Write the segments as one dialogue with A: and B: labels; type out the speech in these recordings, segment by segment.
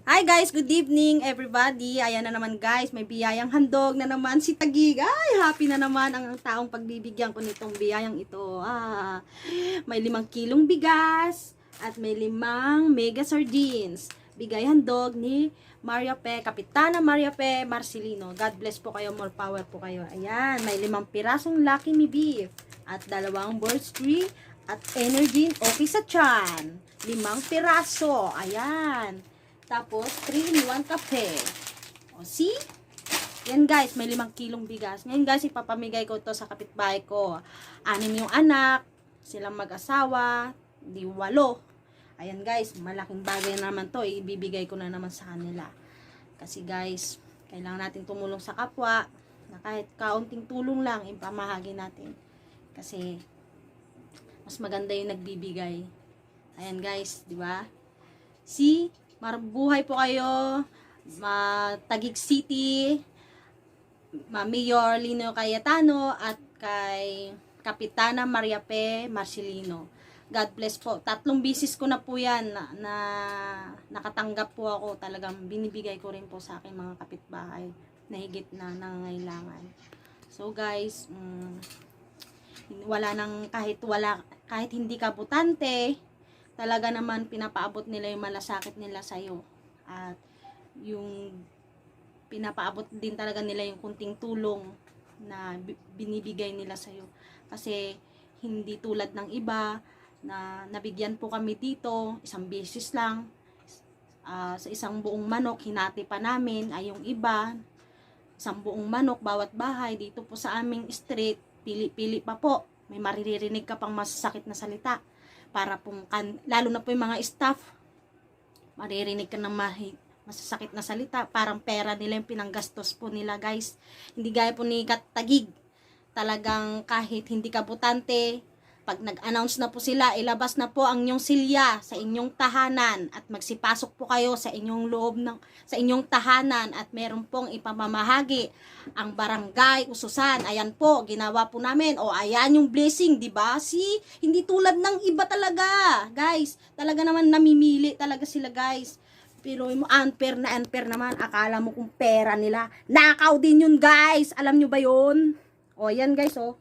A: Hi guys, good evening everybody. Ayan na naman guys, may biyayang handog na naman si Tagig. Ay, happy na naman ang taong pagbibigyan ko nitong biyayang ito. May 5 kilong bigas at may 5 mega sardines. Bigay handog ni Maria Pe, Kapitana Maria Pe Marcelino. God bless po kayo, more power po kayo. Ayan, may 5 pirasong Lucky Me Beef at 2 Birds Tree at Energy okay sa tiyan. 5 piraso. Ayan. Tapos, 3-in-1 kape. O, see? Yan guys, may 5 kilong bigas. Ngayon guys, ipapamigay ko to sa kapitbahay ko. 6 yung anak, silang mag-asawa, di 8. Ayan guys, malaking bagay naman to. Ibibigay ko na naman sa kanila. Kasi guys, kailangan natin tumulong sa kapwa. Na kahit kaunting tulong lang, ipamahagi natin. Kasi, mas maganda yung nagbibigay. Ayan guys, di ba? See? Mabuhay po kayo, Taguig City, Mayor Lino Cayetano at kay Kapitana Maria Pe Marcelino. God bless po. 3 bisis ko na po yan na nakatanggap po ako. Talagang binibigay ko rin po sa aking mga kapitbahay na higit na nangangailangan. So guys, kahit hindi ka butante, talaga naman pinapaabot nila yung malasakit nila sa'yo. At yung pinapaabot din talaga nila yung kunting tulong na binibigay nila sa'yo. Kasi hindi tulad ng iba na nabigyan po kami dito, 1 beses lang. Sa 1 buong manok, hinati pa namin. Ay yung iba, 1 buong manok, bawat bahay. Dito po sa aming street, pili-pili pa po. May maririnig ka pang masasakit na salita. Para pong, lalo na po yung mga staff, maririnig ka ng masasakit na salita, parang pera nila yung pinanggastos po nila guys. Hindi gaya po ni Tagig, talagang kahit hindi ka butante, pag nag-announce na po sila, ilabas na po ang inyong silya sa inyong tahanan at magsipasok po kayo sa inyong loob sa inyong tahanan at meron pong ipamamahagi ang barangay ususan. Ayan po, ginawa po namin. O ayan yung blessing, di ba? See, hindi tulad ng iba talaga, guys. Talaga naman namimili talaga sila, guys. Pero unfair naman. Akala mo kung pera nila. Nakaw din yun, guys. Alam nyo ba yun? O, ayan, guys, oh.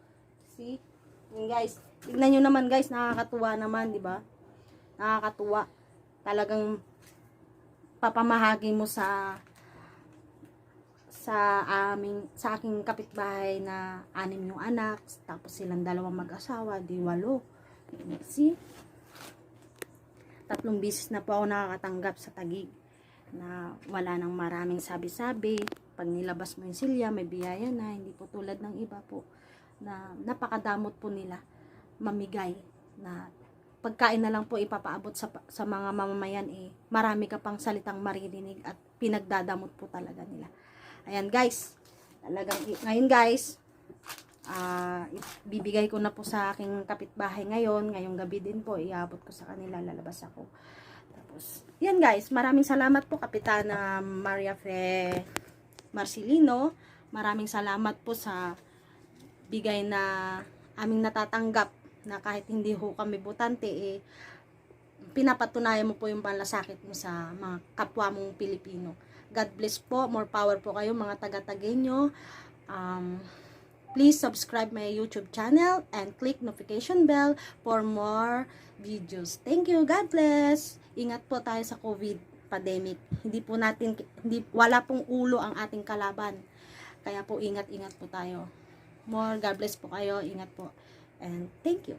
A: See? Yun, guys. Tignan nyo naman guys, nakakatuwa naman, di ba? Nakakatuwa. Talagang papamahagi mo sa aking kapitbahay na 6 yung anak, tapos silang 2 mag-asawa, di 8. See? 3 bisis na po ako nakakatanggap sa Taguig na wala nang maraming sabi-sabi. Pag nilabas mo yung silya, may biyaya na, hindi po tulad ng iba po na napakadamot po nila mamigay na pagkain na lang po ipapaabot sa mga mamamayan, marami ka pang salitang maririnig at pinagdadamot po talaga nila. Ayan guys, talagang ngayon guys, bibigay ko na po sa aking kapitbahay ngayong gabi din po, iabot ko sa kanila, lalabas ako. Tapos, yan guys, maraming salamat po Kapitana Maria Fe Marcelino, maraming salamat po sa bigay na aming natatanggap na kahit hindi ho kami butante, pinapatunayan mo po yung malasakit mo sa mga kapwa mong Pilipino. God bless po, more power po kayo mga taga-Tagueño. Please subscribe my YouTube channel and click notification bell for more videos. Thank you, God bless. Ingat po tayo sa COVID pandemic. Wala pong ulo ang ating kalaban. Kaya po ingat-ingat po tayo. More God bless po kayo, ingat po. And thank you.